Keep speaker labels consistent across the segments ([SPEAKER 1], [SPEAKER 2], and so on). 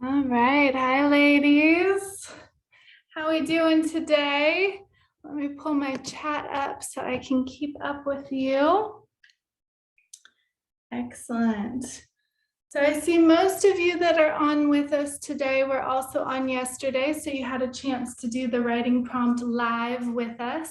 [SPEAKER 1] All right. Hi, ladies. How we doing today? Let me pull my chat up so I can keep up with you. Excellent. So I see most of you that are on with us today were also on yesterday, so you had a chance to do the writing prompt live with us.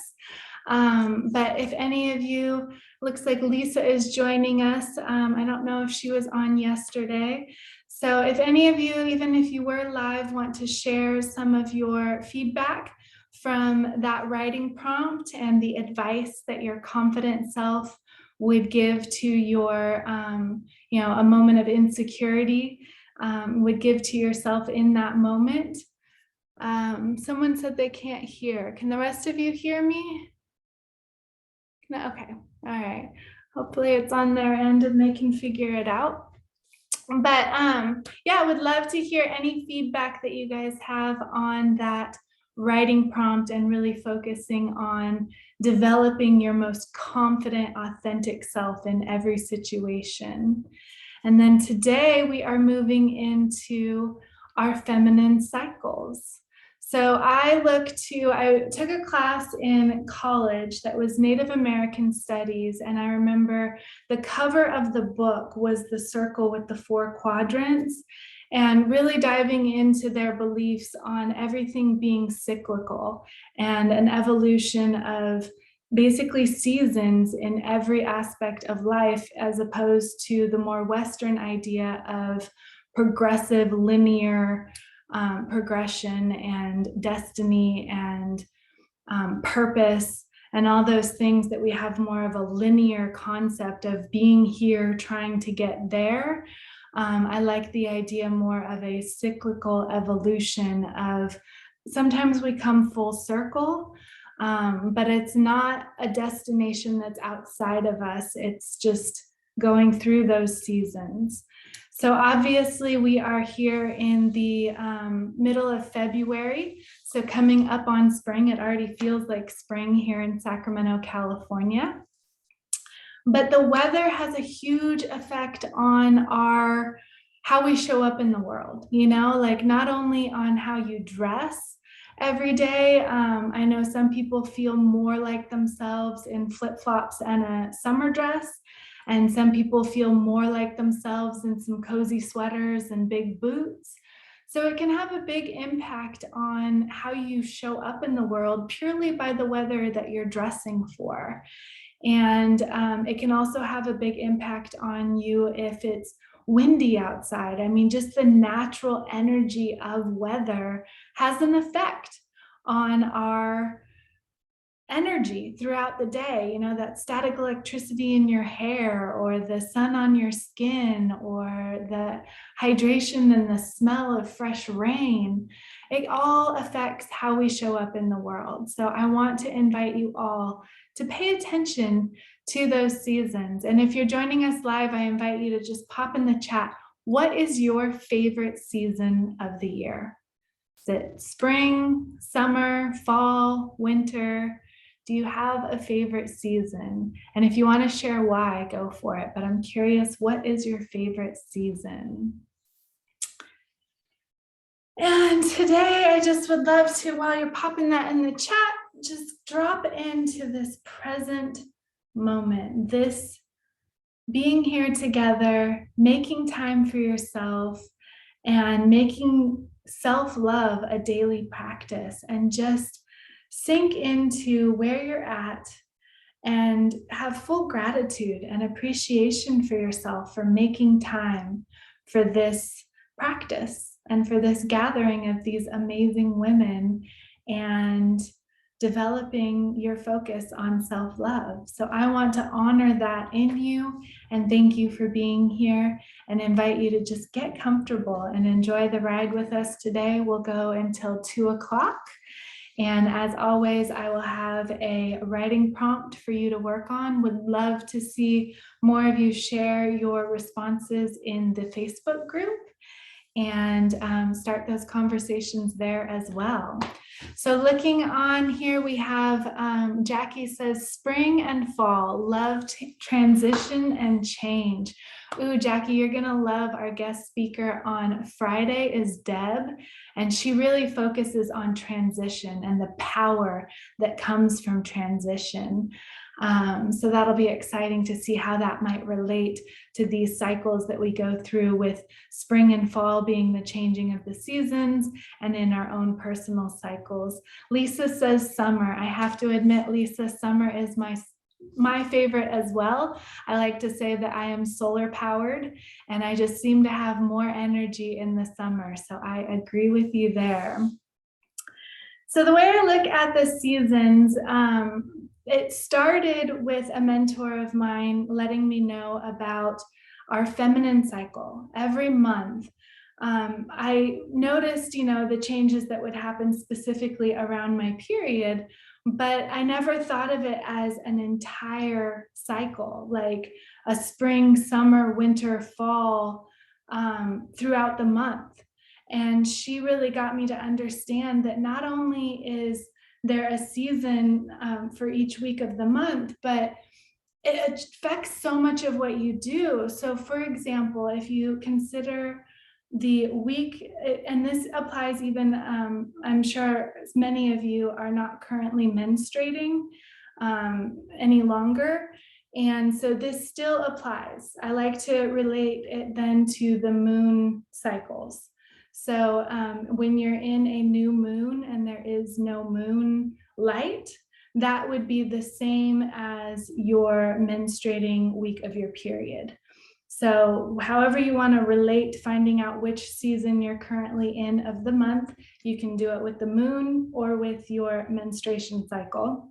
[SPEAKER 1] But if any of you, looks like Lisa is joining us. I don't know if she was on yesterday. So if any of you, even if you were live, want to share some of your feedback from that writing prompt and the advice that your confident self would give to your, a moment of insecurity, would give to yourself in that moment. Someone said they can't hear. Can the rest of you hear me? No, okay, all right. Hopefully it's on their end and they can figure it out. But yeah, I would love to hear any feedback that you guys have on that writing prompt and really focusing on developing your most confident, authentic self in every situation. And then today we are moving into our feminine cycles. So I took a class in college that was Native American Studies, and I remember the cover of the book was the circle with the 4 quadrants, and really diving into their beliefs on everything being cyclical and an evolution of basically seasons in every aspect of life, as opposed to the more Western idea of progressive linear progression and destiny and purpose and all those things, that we have more of a linear concept of being here trying to get there. I like the idea more of a cyclical evolution of sometimes we come full circle, but it's not a destination that's outside of us. It's just going through those seasons. So obviously we are here in the middle of February. So coming up on spring, it already feels like spring here in Sacramento, California. But the weather has a huge effect on how we show up in the world, like not only on how you dress every day. I know some people feel more like themselves in flip-flops and a summer dress, and some people feel more like themselves in some cozy sweaters and big boots. So it can have a big impact on how you show up in the world purely by the weather that you're dressing for. And it can also have a big impact on you if it's windy outside. I mean, just the natural energy of weather has an effect on our energy throughout the day. That static electricity in your hair, or the sun on your skin, or the hydration and the smell of fresh rain. It all affects how we show up in the world. So I want to invite you all to pay attention to those seasons. And if you're joining us live, I invite you to just pop in the chat. What is your favorite season of the year? Is it spring, summer, fall, winter? Do you have a favorite season? And if you want to share why, go for it. But I'm curious, what is your favorite season? And today I just would love to, while you're popping that in the chat, just drop into this present moment, this being here together, making time for yourself, and making self-love a daily practice, and just sink into where you're at and have full gratitude and appreciation for yourself for making time for this practice and for this gathering of these amazing women, and developing your focus on self-love. So I want to honor that in you and thank you for being here, and invite you to just get comfortable and enjoy the ride with us today. We'll go until 2 o'clock. And as always, I will have a writing prompt for you to work on. Would love to see more of you share your responses in the Facebook group, and start those conversations there as well. So looking on here, we have Jackie says, spring and fall, love transition and change. Ooh, Jackie, you're gonna love our guest speaker on Friday is Deb, and she really focuses on transition and the power that comes from transition. So that'll be exciting to see how that might relate to these cycles that we go through, with spring and fall being the changing of the seasons, and in our own personal cycles. Lisa says summer. I have to admit, Lisa, summer is my favorite as well. I like to say that I am solar powered, and I just seem to have more energy in the summer. So I agree with you there. So the way I look at the seasons, it started with a mentor of mine letting me know about our feminine cycle every month. I noticed, the changes that would happen specifically around my period, but I never thought of it as an entire cycle, like a spring, summer, winter, fall, throughout the month. And she really got me to understand that not only is there a season for each week of the month, but it affects so much of what you do. So for example, if you consider the week, and this applies even, I'm sure many of you are not currently menstruating any longer. And so this still applies. I like to relate it then to the moon cycles. So when you're in a new moon and there is no moon light, that would be the same as your menstruating week of your period. So however you want to relate finding out which season you're currently in of the month, you can do it with the moon or with your menstruation cycle.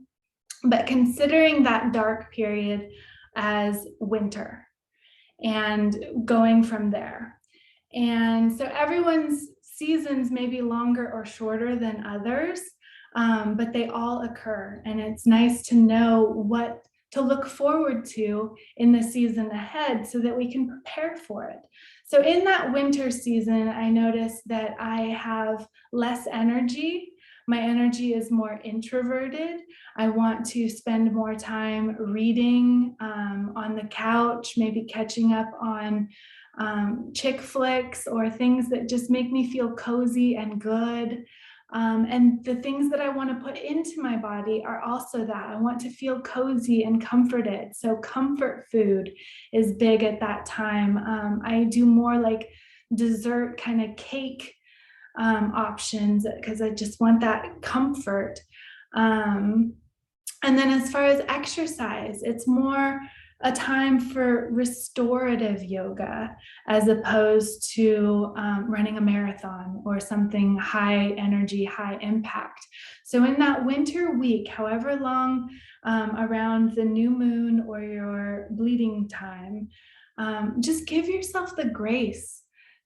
[SPEAKER 1] But considering that dark period as winter and going from there. And so everyone's seasons may be longer or shorter than others, but they all occur. And it's nice to know what to look forward to in the season ahead so that we can prepare for it. So in that winter season, I noticed that I have less energy. My energy is more introverted. I want to spend more time reading on the couch, maybe catching up on chick flicks or things that just make me feel cozy and good. And the things that I want to put into my body are also that. I want to feel cozy and comforted. So comfort food is big at that time. I do more like dessert kind of cake options because I just want that comfort. And then as far as exercise, it's more a time for restorative yoga as opposed to running a marathon or something high energy, high impact. So in that winter week, however long around the new moon or your bleeding time, just give yourself the grace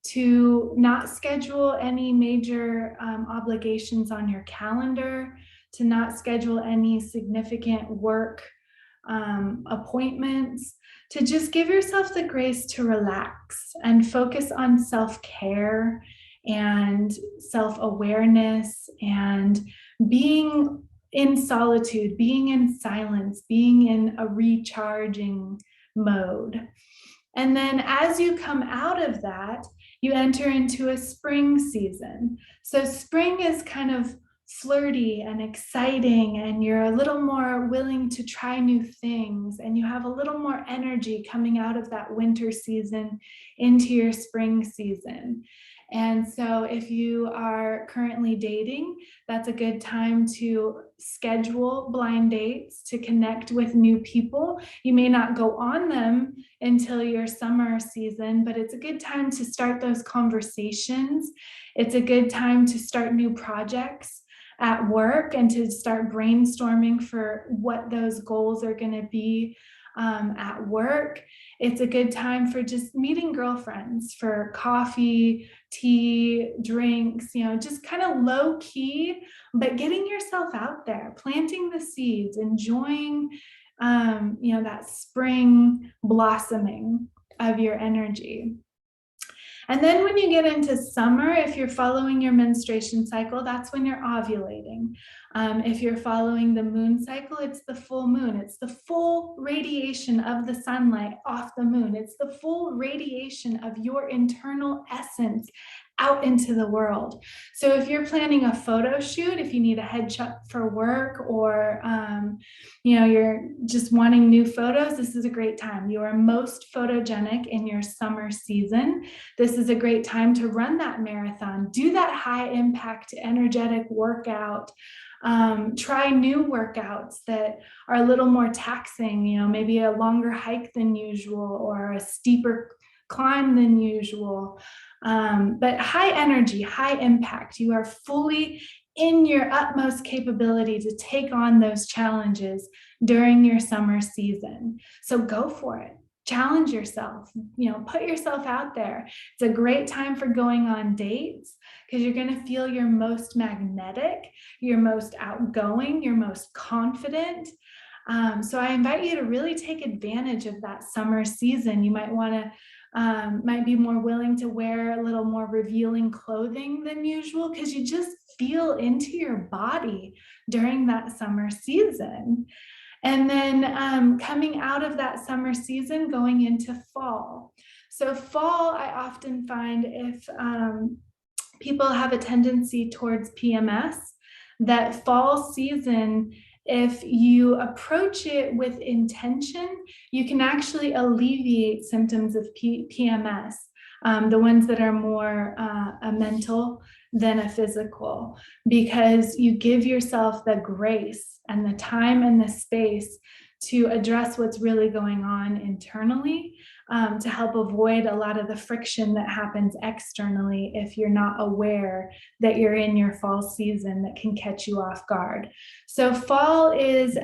[SPEAKER 1] to not schedule any major obligations on your calendar, to not schedule any significant work appointments, to just give yourself the grace to relax and focus on self-care and self-awareness and being in solitude, being in silence, being in a recharging mode. And then as you come out of that, you enter into a spring season. So spring is kind of flirty and exciting, and you're a little more willing to try new things, and you have a little more energy coming out of that winter season into your spring season. And so if you are currently dating, that's a good time to schedule blind dates to connect with new people. You may not go on them until your summer season, but it's a good time to start those conversations. It's a good time to start new projects at work and to start brainstorming for what those goals are going to be at work. It's a good time for just meeting girlfriends for coffee, tea, drinks, just kind of low key, but getting yourself out there, planting the seeds, enjoying, that spring blossoming of your energy. And then when you get into summer, if you're following your menstruation cycle, that's when you're ovulating. If you're following the moon cycle, it's the full moon. It's the full radiation of the sunlight off the moon. It's the full radiation of your internal essence out into the world. So if you're planning a photo shoot, if you need a headshot for work, or you're just wanting new photos, this is a great time. You are most photogenic in your summer season. This is a great time to run that marathon, do that high impact energetic workout. Try new workouts that are a little more taxing, maybe a longer hike than usual or a steeper climb than usual. But high energy, high impact. You are fully in your utmost capability to take on those challenges during your summer season. So go for it. Challenge yourself, put yourself out there. It's a great time for going on dates because you're going to feel your most magnetic, your most outgoing, your most confident. So I invite you to really take advantage of that summer season. You might be more willing to wear a little more revealing clothing than usual because you just feel into your body during that summer season. And then coming out of that summer season, going into fall. So fall, I often find if people have a tendency towards PMS, that fall season, if you approach it with intention, you can actually alleviate symptoms of PMS, the ones that are more a mental than a physical, because you give yourself the grace and the time and the space to address what's really going on internally, to help avoid a lot of the friction that happens externally if you're not aware that you're in your fall season that can catch you off guard. So fall is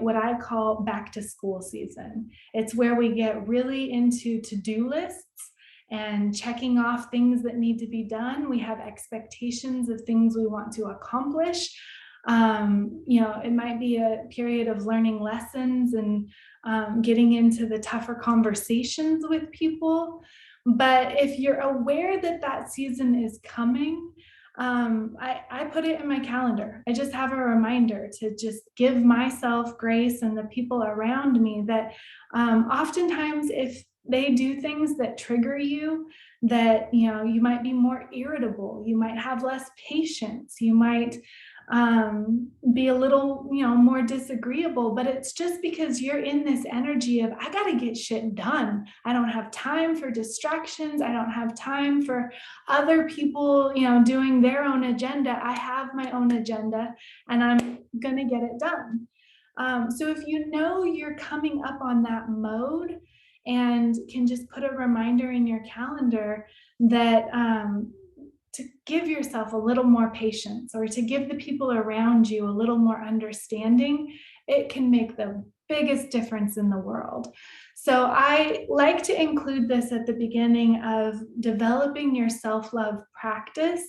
[SPEAKER 1] what I call back to school season. It's where we get really into to-do lists and checking off things that need to be done. We have expectations of things we want to accomplish. It might be a period of learning lessons and getting into the tougher conversations with people. But if you're aware that that season is coming, I put it in my calendar. I just have a reminder to just give myself grace and the people around me that oftentimes if they do things that trigger you, that you might be more irritable, you might have less patience, you might be a little more disagreeable, but it's just because you're in this energy of I got to get shit done. I don't have time for distractions. I don't have time for other people doing their own agenda. I have my own agenda and I'm gonna get it done. So if you're coming up on that mode and can just put a reminder in your calendar that to give yourself a little more patience or to give the people around you a little more understanding, it can make the biggest difference in the world. So I like to include this at the beginning of developing your self-love practice,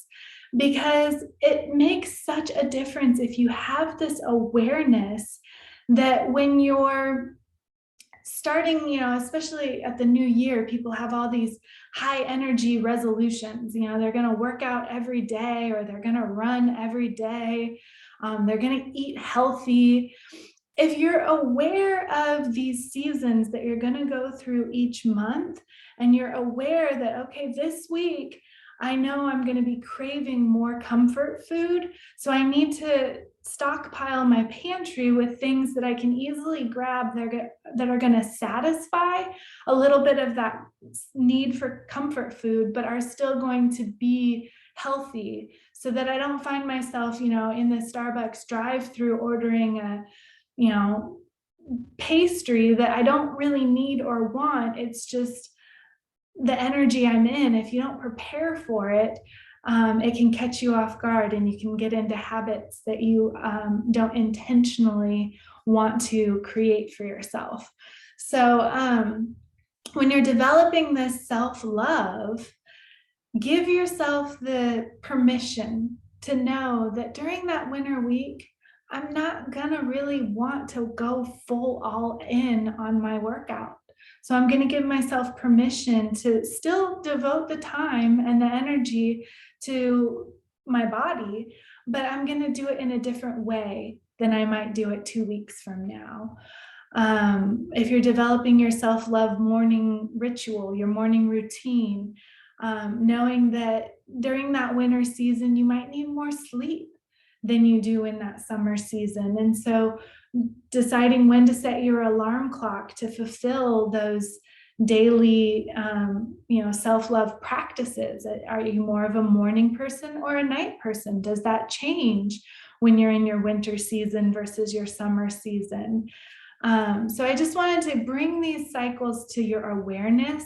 [SPEAKER 1] because it makes such a difference if you have this awareness that when you're starting, especially at the new year, people have all these high energy resolutions. They're going to work out every day, or they're going to run every day. They're going to eat healthy. If you're aware of these seasons that you're going to go through each month, and you're aware that, okay, this week, I know I'm going to be craving more comfort food, so I need to stockpile my pantry with things that I can easily grab that are going to satisfy a little bit of that need for comfort food, but are still going to be healthy, so that I don't find myself, in the Starbucks drive-through ordering a, pastry that I don't really need or want. It's just the energy I'm in. If you don't prepare for it, it can catch you off guard, and you can get into habits that you don't intentionally want to create for yourself. So when you're developing this self-love, give yourself the permission to know that during that winter week, I'm not gonna really want to go full all in on my workout. So I'm going to give myself permission to still devote the time and the energy to my body, but I'm going to do it in a different way than I might do it 2 weeks from now. If you're developing your self-love morning ritual, your morning routine, knowing that during that winter season, you might need more sleep than you do in that summer season. And so deciding when to set your alarm clock to fulfill those daily, self-love practices. Are you more of a morning person or a night person? Does that change when you're in your winter season versus your summer season? So I just wanted to bring these cycles to your awareness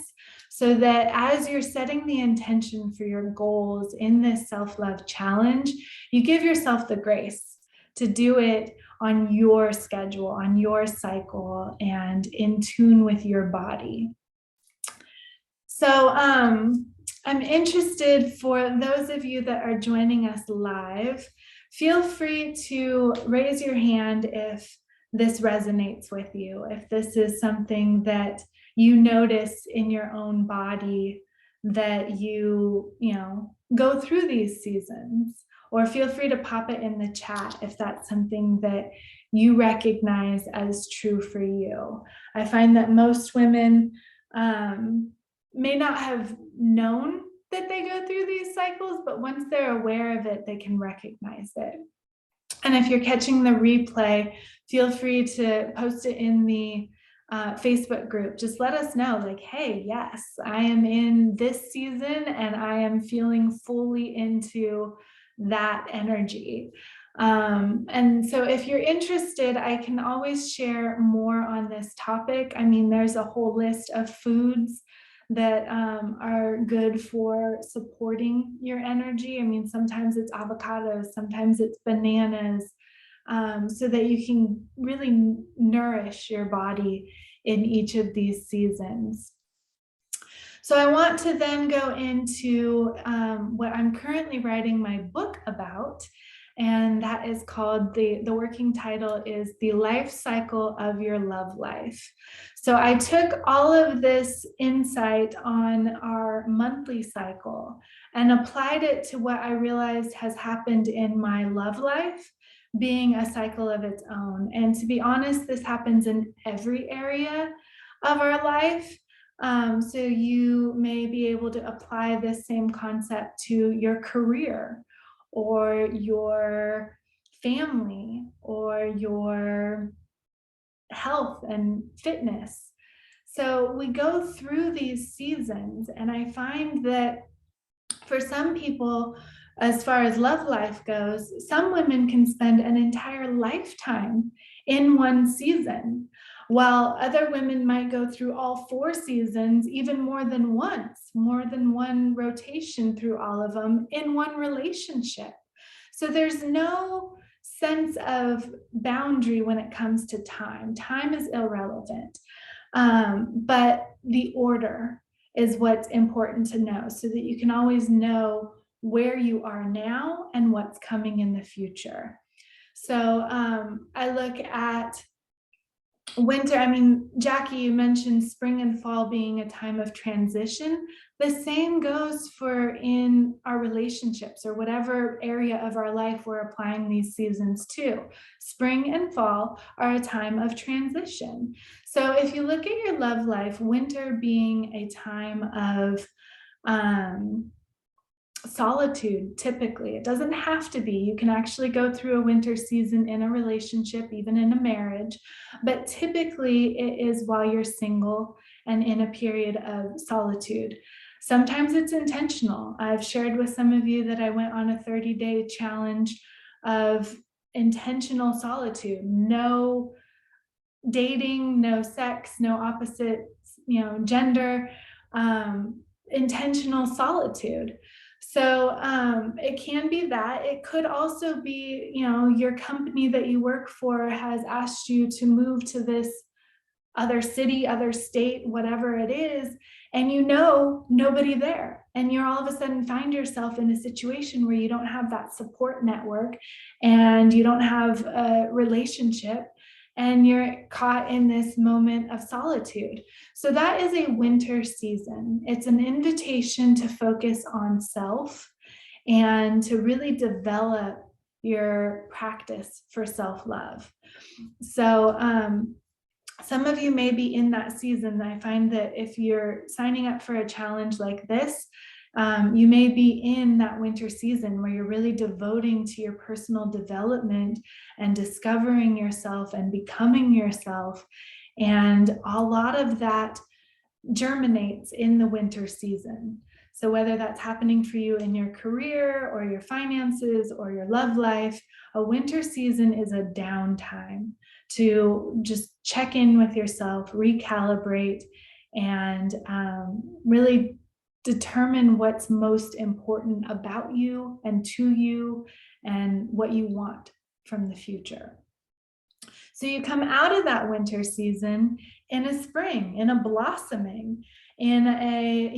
[SPEAKER 1] so that as you're setting the intention for your goals in this self-love challenge, you give yourself the grace to do it on your schedule, on your cycle, and in tune with your body. So I'm interested, for those of you that are joining us live, feel free to raise your hand if this resonates with you, if this is something that you notice in your own body, that you go through these seasons, or feel free to pop it in the chat if that's something that you recognize as true for you. I find that most women may not have known that they go through these cycles, but once they're aware of it, they can recognize it. And if you're catching the replay, feel free to post it in the Facebook group. Just let us know, like, hey, yes, I am in this season and I am feeling fully into that energy. And so if you're interested, I can always share more on this topic. I mean, there's a whole list of foods that are good for supporting your energy. I mean, sometimes it's avocados, sometimes it's bananas, so that you can really nourish your body in each of these seasons. So I want to then go into what I'm currently writing my book about, and that is called, the working title is The Life Cycle of Your Love Life. So I took all of this insight on our monthly cycle and applied it to what I realized has happened in my love life, being a cycle of its own. And to be honest, this happens in every area of our life. So you may be able to apply this same concept to your career, or your family, or your health and fitness. So we go through these seasons, and I find that for some people, as far as love life goes, some women can spend an entire lifetime in one season, while other women might go through all 4 seasons, even more than once, more than one rotation through all of them in one relationship. So there's no sense of boundary when it comes to time. Time is irrelevant, but the order is what's important to know, so that you can always know where you are now and what's coming in the future. So I look at winter. I mean, Jackie, you mentioned spring and fall being a time of transition. The same goes for in our relationships, or whatever area of our life we're applying these seasons to. Spring and fall are a time of transition. So if you look at your love life, winter being a time of solitude, typically. It doesn't have to be. You can actually go through a winter season in a relationship, even in a marriage, but typically it is while you're single and in a period of solitude. Sometimes it's intentional. I've shared with some of you that I went on a 30-day challenge of intentional solitude. No dating, no sex, no opposite, gender, intentional solitude. So it can be that. It could also be, your company that you work for has asked you to move to this other city, other state, whatever it is, and nobody there. And you're all of a sudden find yourself in a situation where you don't have that support network and you don't have a relationship. and you're caught in this moment of solitude. So that is a winter season. It's an invitation to focus on self and to really develop your practice for self-love. So some of you may be in that season. I find that if you're signing up for a challenge like this, you may be in that winter season where you're really devoting to your personal development and discovering yourself and becoming yourself. And a lot of that germinates in the winter season. So whether that's happening for you in your career or your finances or your love life, a winter season is a downtime to just check in with yourself, recalibrate, and really determine what's most important about you and to you and what you want from the future. So you come out of that winter season in a spring, in a blossoming, in a,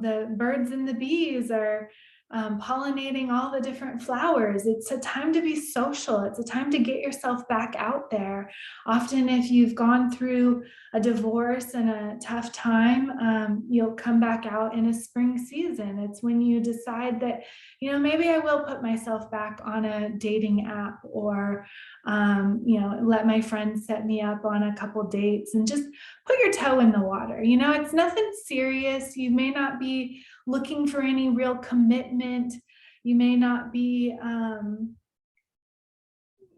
[SPEAKER 1] the birds and the bees are pollinating all the different flowers. It's a time to be social. It's a time to get yourself back out there. Often if you've gone through a divorce and a tough time, you'll come back out in a spring season. It's when you decide that, maybe I will put myself back on a dating app, or, let my friends set me up on a couple dates and just put your toe in the water. It's nothing serious. You may not be looking for any real commitment. You may not be,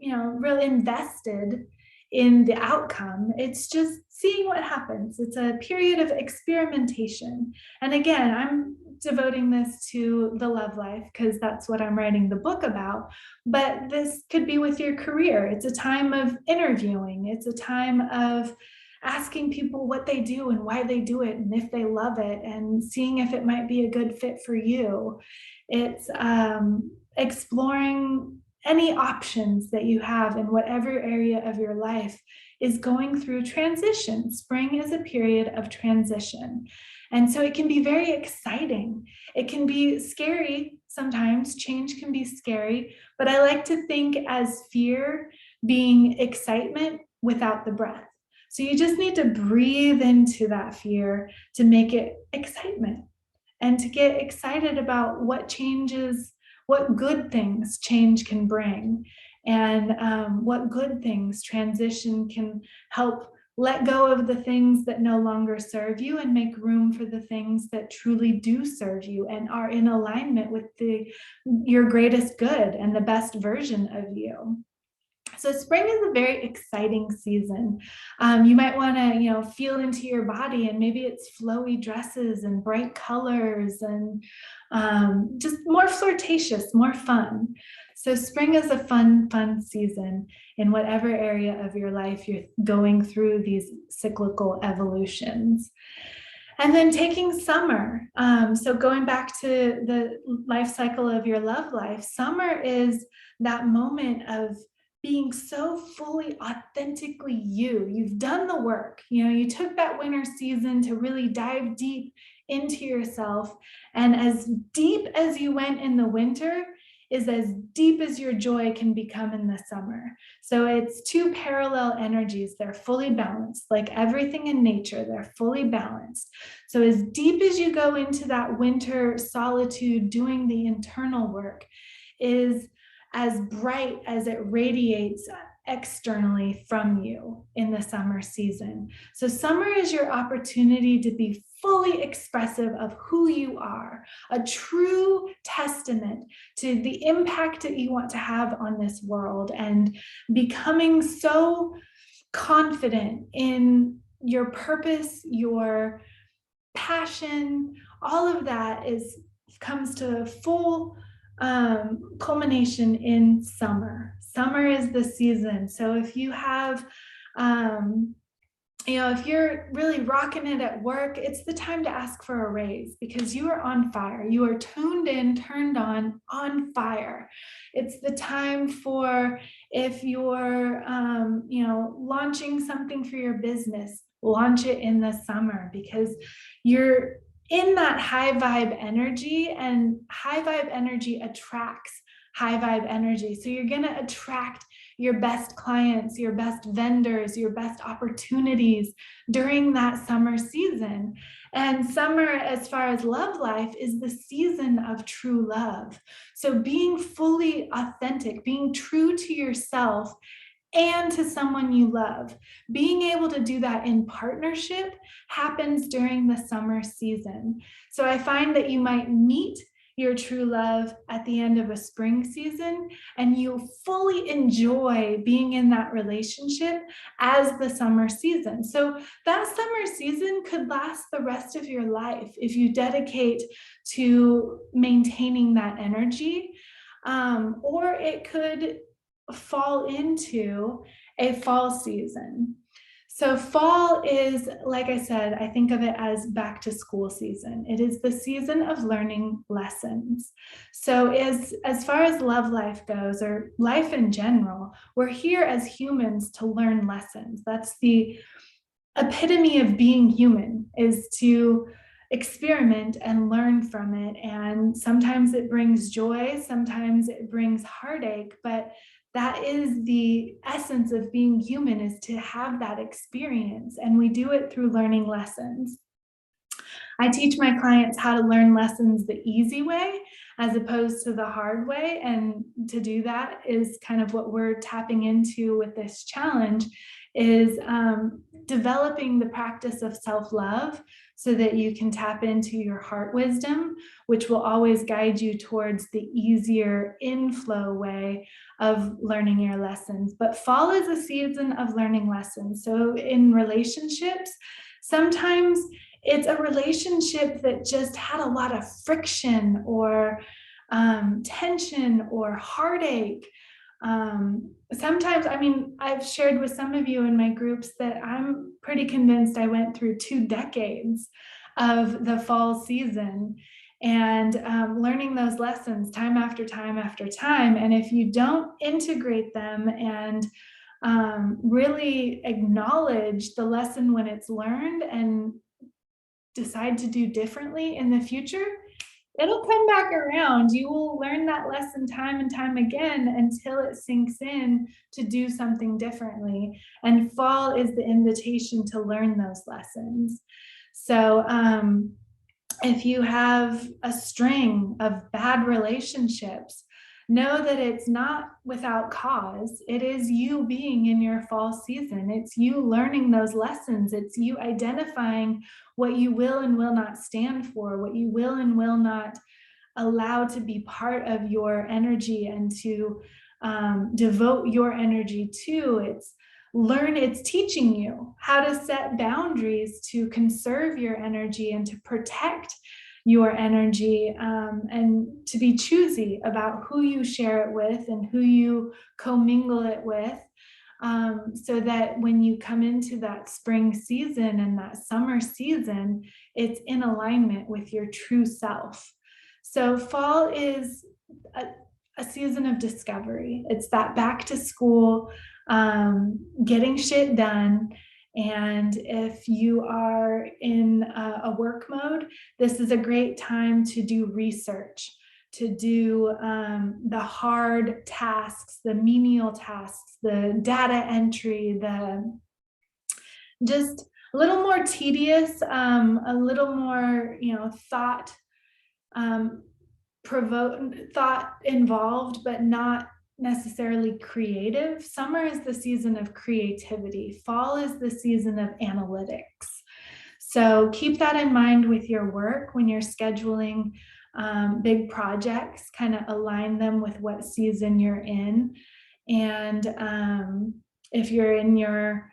[SPEAKER 1] really invested in the outcome. It's just seeing what happens. It's a period of experimentation. And again, I'm devoting this to the love life because that's what I'm writing the book about. But this could be with your career. It's a time of interviewing. It's a time of asking people what they do and why they do it and if they love it, and seeing if it might be a good fit for you. It's exploring any options that you have in whatever area of your life is going through transition. Spring is a period of transition. And so it can be very exciting. It can be scary sometimes. Change can be scary, but I like to think as fear being excitement without the breath. So you just need to breathe into that fear to make it excitement, and to get excited about what changes, what good things change can bring, and what good things transition can help let go of the things that no longer serve you and make room for the things that truly do serve you and are in alignment with your greatest good and the best version of you. So spring is a very exciting season. You might want to, feel into your body, and maybe it's flowy dresses and bright colors and just more flirtatious, more fun. So spring is a fun season in whatever area of your life you're going through these cyclical evolutions. And then taking summer. So going back to the life cycle of your love life, summer is that moment of being so fully authentically you. You've done the work. You took that winter season to really dive deep into yourself. And as deep as you went in the winter is as deep as your joy can become in the summer. So it's two parallel energies. They're fully balanced. Like everything in nature, they're fully balanced. So as deep as you go into that winter solitude, doing the internal work, is as bright as it radiates externally from you in the summer season. So summer is your opportunity to be fully expressive of who you are, a true testament to the impact that you want to have on this world, and becoming so confident in your purpose, your passion. All of that comes to full culmination in summer. Summer is the season. So if you have, if you're really rocking it at work, it's the time to ask for a raise, because you are on fire. You are tuned in, turned on fire. It's the time for, if you're, launching something for your business, launch it in the summer, because you're in that high vibe energy, and high vibe energy attracts high vibe energy. So you're going to attract your best clients, your best vendors, your best opportunities during that summer season. And summer, as far as love life, is the season of true love. So being fully authentic, being true to yourself and to someone you love. Being able to do that in partnership happens during the summer season. So I find that you might meet your true love at the end of a spring season, and you fully enjoy being in that relationship as the summer season. So that summer season could last the rest of your life if you dedicate to maintaining that energy, or it could fall into a fall season. So fall is, like I said, I think of it as back to school season. It is the season of learning lessons. So as far as love life goes, or life in general, we're here as humans to learn lessons. That's the epitome of being human, is to experiment and learn from it. And sometimes it brings joy, sometimes it brings heartache, but that is the essence of being human, is to have that experience. And we do it through learning lessons. I teach my clients how to learn lessons the easy way as opposed to the hard way. And to do that is kind of what we're tapping into with this challenge, is developing the practice of self-love so that you can tap into your heart wisdom, which will always guide you towards the easier inflow way of learning your lessons. But fall is a season of learning lessons. So in relationships, sometimes it's a relationship that just had a lot of friction or tension or heartache. Sometimes, I mean, I've shared with some of you in my groups that I'm pretty convinced I went through 2 decades of the fall season, and learning those lessons time after time after time. And if you don't integrate them and really acknowledge the lesson when it's learned and decide to do differently in the future, it'll come back around. You will learn that lesson time and time again until it sinks in to do something differently. And fall is the invitation to learn those lessons. So if you have a string of bad relationships, know that it's not without cause. It is you being in your fall season. It's you learning those lessons. It's you identifying what you will and will not stand for, what you will and will not allow to be part of your energy and to devote your energy to. It's teaching you how to set boundaries to conserve your energy and to protect your energy, and to be choosy about who you share it with and who you commingle it with, so that when you come into that spring season and that summer season, it's in alignment with your true self. So fall is a season of discovery. It's that back to school, getting shit done. And if you are in a work mode, this is a great time to do research, to do the hard tasks, the menial tasks, the data entry, the just a little more tedious, a little more, thought involved, but not necessarily creative. Summer is the season of creativity. Fall is the season of analytics. So keep that in mind with your work when you're scheduling big projects. Kind of align them with what season you're in. And if you're in your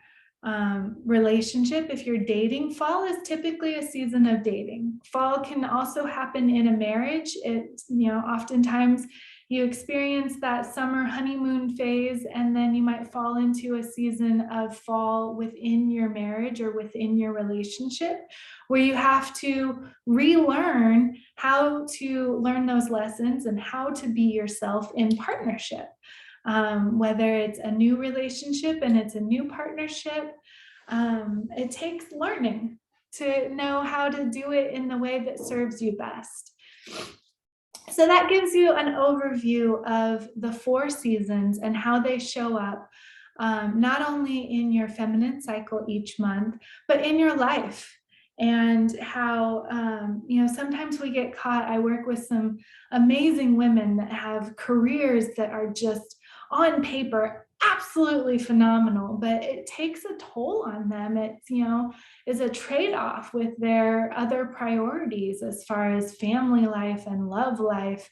[SPEAKER 1] relationship, if you're dating, fall is typically a season of dating. Fall can also happen in a marriage. It's, oftentimes you experience that summer honeymoon phase, and then you might fall into a season of fall within your marriage or within your relationship, where you have to relearn how to learn those lessons and how to be yourself in partnership. Whether it's a new relationship and it's a new partnership, it takes learning to know how to do it in the way that serves you best. So that gives you an overview of the 4 seasons and how they show up, not only in your feminine cycle each month, but in your life. And how, sometimes we get caught. I work with some amazing women that have careers that are just on paper absolutely phenomenal, but it takes a toll on them. It's, is a trade-off with their other priorities as far as family life and love life.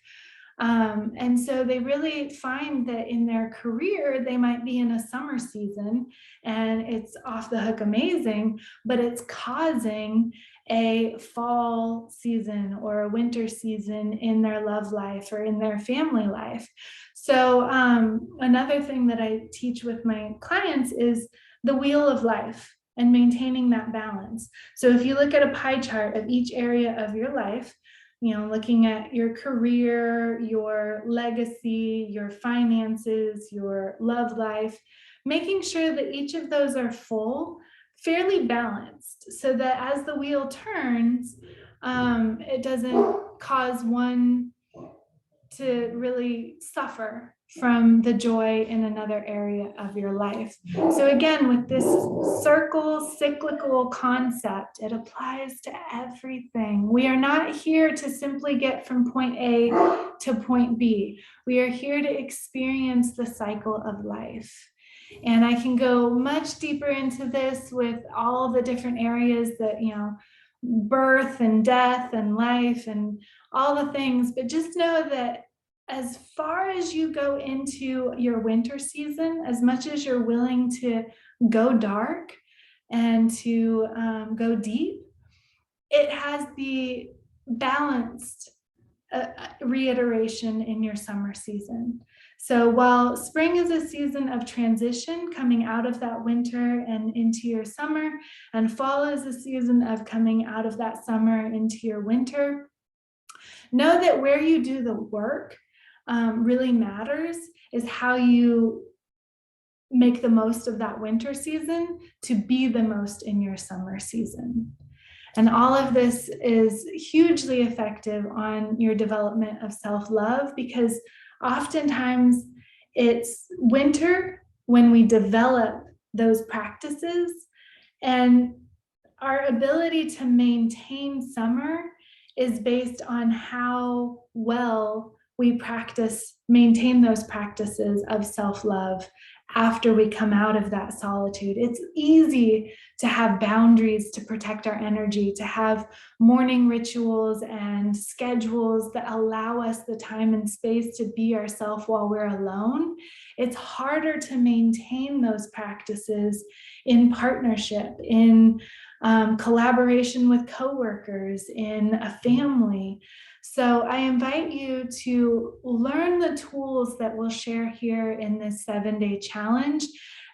[SPEAKER 1] And so they really find that in their career, they might be in a summer season and it's off the hook amazing, but it's causing a fall season or a winter season in their love life or in their family life. So another thing that I teach with my clients is the wheel of life and maintaining that balance. So if you look at a pie chart of each area of your life, looking at your career, your legacy, your finances, your love life, making sure that each of those are full, fairly balanced, so that as the wheel turns, it doesn't cause one to really suffer from the joy in another area of your life. So again, with this circle cyclical concept, it applies to everything. We are not here to simply get from point A to point B. We are here to experience the cycle of life. And I can go much deeper into this with all the different areas that, birth and death and life and all the things, but just know that as far as you go into your winter season, as much as you're willing to go dark and to go deep, it has the balanced reiteration in your summer season. So while spring is a season of transition, coming out of that winter and into your summer, and fall is a season of coming out of that summer into your winter, know that where you do the work really matters is how you make the most of that winter season to be the most in your summer season. And all of this is hugely effective on your development of self-love, because oftentimes it's winter when we develop those practices, and our ability to maintain summer is based on how well we maintain those practices of self-love after we come out of that solitude. It's easy to have boundaries to protect our energy, to have morning rituals and schedules that allow us the time and space to be ourselves while we're alone. It's harder to maintain those practices in partnership, in collaboration with coworkers, in a family. So I invite you to learn the tools that we'll share here in this 7-day challenge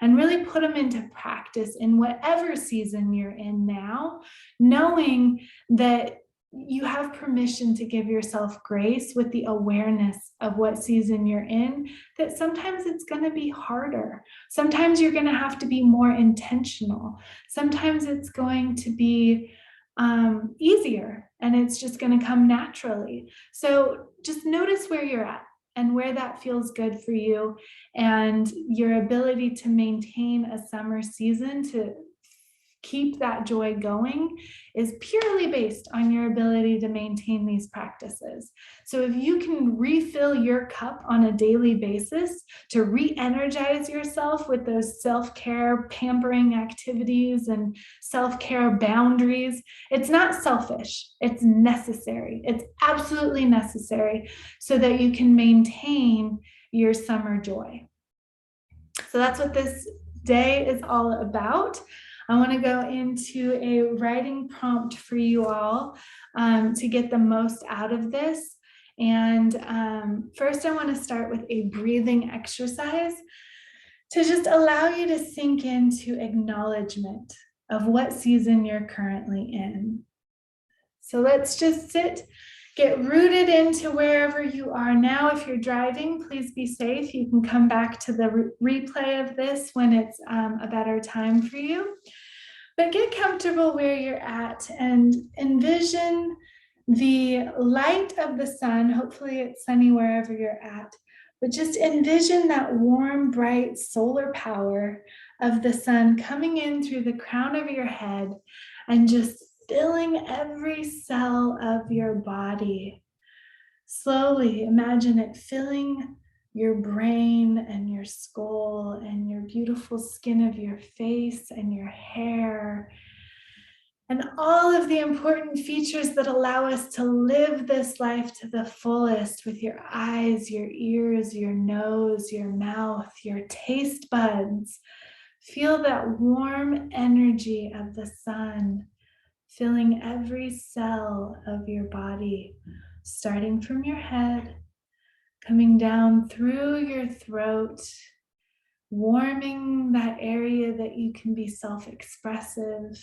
[SPEAKER 1] and really put them into practice in whatever season you're in now, knowing that you have permission to give yourself grace with the awareness of what season you're in, that sometimes it's going to be harder. Sometimes you're going to have to be more intentional. Sometimes it's going to be easier and it's just going to come naturally. So just notice where you're at and where that feels good for you, and your ability to maintain a summer season to keep that joy going is purely based on your ability to maintain these practices. So if you can refill your cup on a daily basis to re-energize yourself with those self-care pampering activities and self-care boundaries, it's not selfish, it's necessary. It's absolutely necessary so that you can maintain your summer joy. So that's what this day is all about. I want to go into a writing prompt for you all to get the most out of this. And first, I want to start with a breathing exercise to just allow you to sink into acknowledgement of what season you're currently in. So let's just sit, get rooted into wherever you are now. If you're driving, please be safe. You can come back to the replay of this when it's a better time for you. But get comfortable where you're at and envision the light of the sun, hopefully it's sunny wherever you're at, but just envision that warm, bright solar power of the sun coming in through the crown of your head and just filling every cell of your body. Slowly imagine it filling your brain and your skull and your beautiful skin of your face and your hair and all of the important features that allow us to live this life to the fullest with your eyes, your ears, your nose, your mouth, your taste buds. Feel that warm energy of the sun filling every cell of your body, starting from your head, coming down through your throat, warming that area that you can be self-expressive,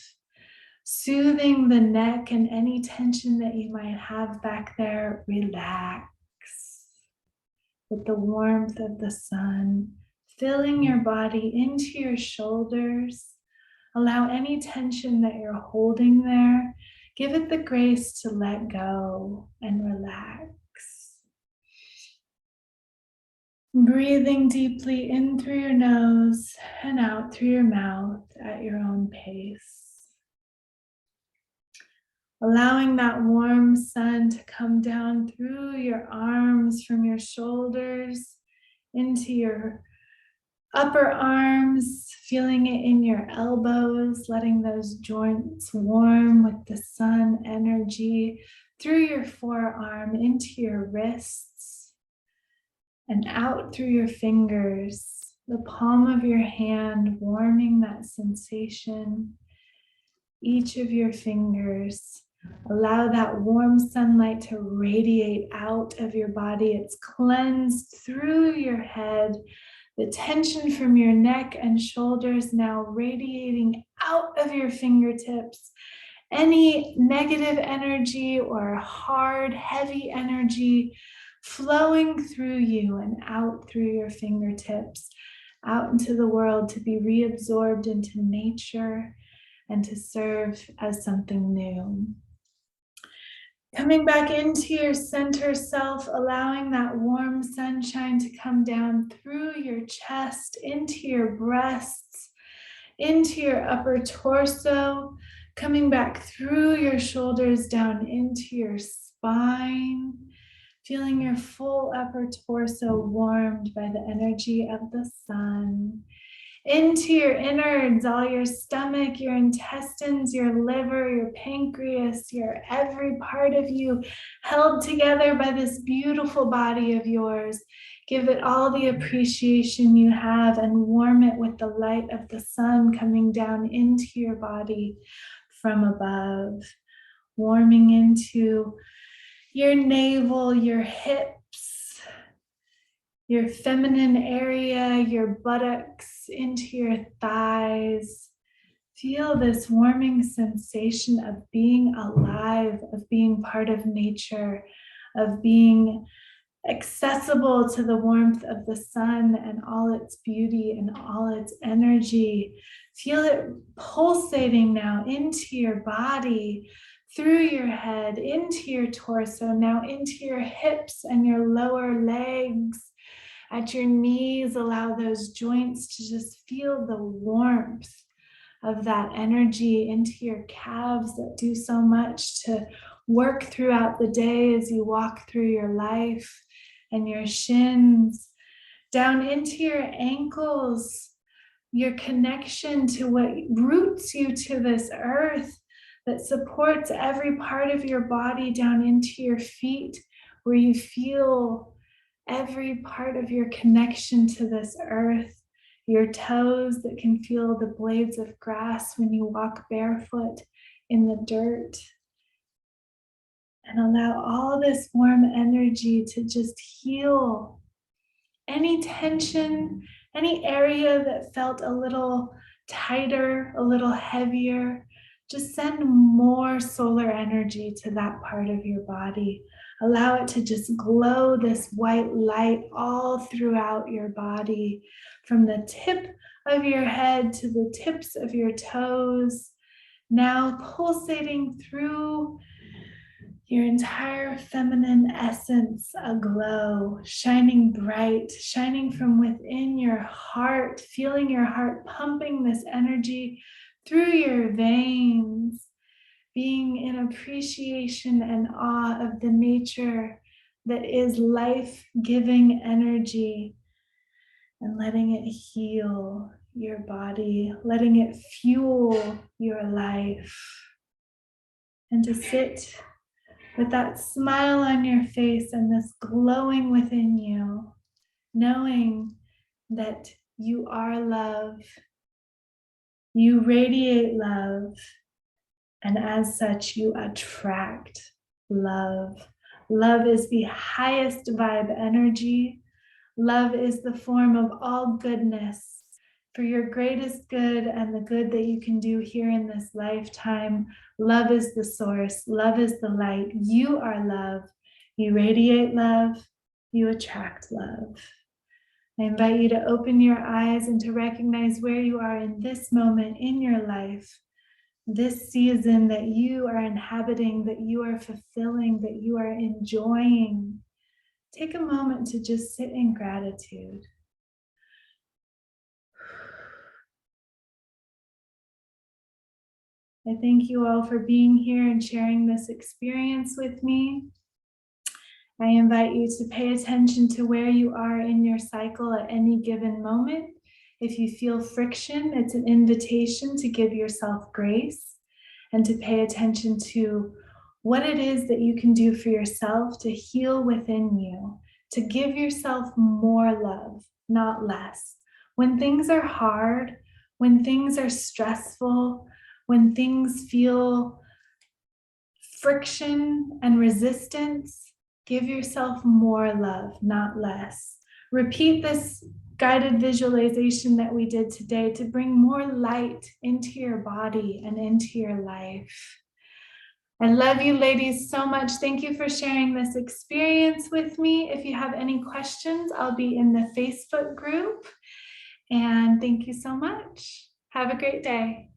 [SPEAKER 1] soothing the neck and any tension that you might have back there. Relax with the warmth of the sun, filling your body into your shoulders. Allow any tension that you're holding there, give it the grace to let go and relax. Breathing deeply in through your nose and out through your mouth at your own pace. Allowing that warm sun to come down through your arms, from your shoulders into your upper arms, feeling it in your elbows, letting those joints warm with the sun energy through your forearm into your wrists and out through your fingers, the palm of your hand warming that sensation, each of your fingers. Allow that warm sunlight to radiate out of your body. It's cleansed through your head. The tension from your neck and shoulders now radiating out of your fingertips. Any negative energy or hard, heavy energy flowing through you and out through your fingertips, out into the world to be reabsorbed into nature and to serve as something new. Coming back into your center self, allowing that warm sunshine to come down through your chest, into your breasts, into your upper torso, coming back through your shoulders down into your spine, feeling your full upper torso warmed by the energy of the sun. Into your innards, all your stomach, your intestines, your liver, your pancreas, your every part of you held together by this beautiful body of yours. Give it all the appreciation you have and warm it with the light of the sun coming down into your body from above, warming into your navel, your hips, your feminine area, your buttocks, into your thighs. Feel this warming sensation of being alive, of being part of nature, of being accessible to the warmth of the sun and all its beauty and all its energy. Feel it pulsating now into your body, through your head, into your torso, now into your hips and your lower legs. At your knees, allow those joints to just feel the warmth of that energy into your calves that do so much to work throughout the day as you walk through your life, and your shins, down into your ankles, your connection to what roots you to this earth that supports every part of your body, down into your feet where you feel every part of your connection to this earth, your toes that can feel the blades of grass when you walk barefoot in the dirt. And allow all this warm energy to just heal any tension, any area that felt a little tighter, a little heavier. Just send more solar energy to that part of your body. Allow it to just glow this white light all throughout your body, from the tip of your head to the tips of your toes, now pulsating through your entire feminine essence aglow, shining bright, shining from within your heart, feeling your heart pumping this energy through your veins, being in appreciation and awe of the nature that is life-giving energy, and letting it heal your body, letting it fuel your life. And to sit with that smile on your face and this glowing within you, knowing that you are love, you radiate love, and as such, you attract love. Love is the highest vibe energy. Love is the form of all goodness for your greatest good and the good that you can do here in this lifetime. Love is the source. Love is the light. You are love. You radiate love. You attract love. I invite you to open your eyes and to recognize where you are in this moment in your life, this season that you are inhabiting, that you are fulfilling, that you are enjoying. Take a moment to just sit in gratitude. I thank you all for being here and sharing this experience with me. I invite you to pay attention to where you are in your cycle at any given moment. If you feel friction, it's an invitation to give yourself grace and to pay attention to what it is that you can do for yourself to heal within you, to give yourself more love, not less. When things are hard, when things are stressful, when things feel friction and resistance, give yourself more love, not less. Repeat this guided visualization that we did today to bring more light into your body and into your life. I love you ladies so much. Thank you for sharing this experience with me. If you have any questions, I'll be in the Facebook group. And thank you so much. Have a great day.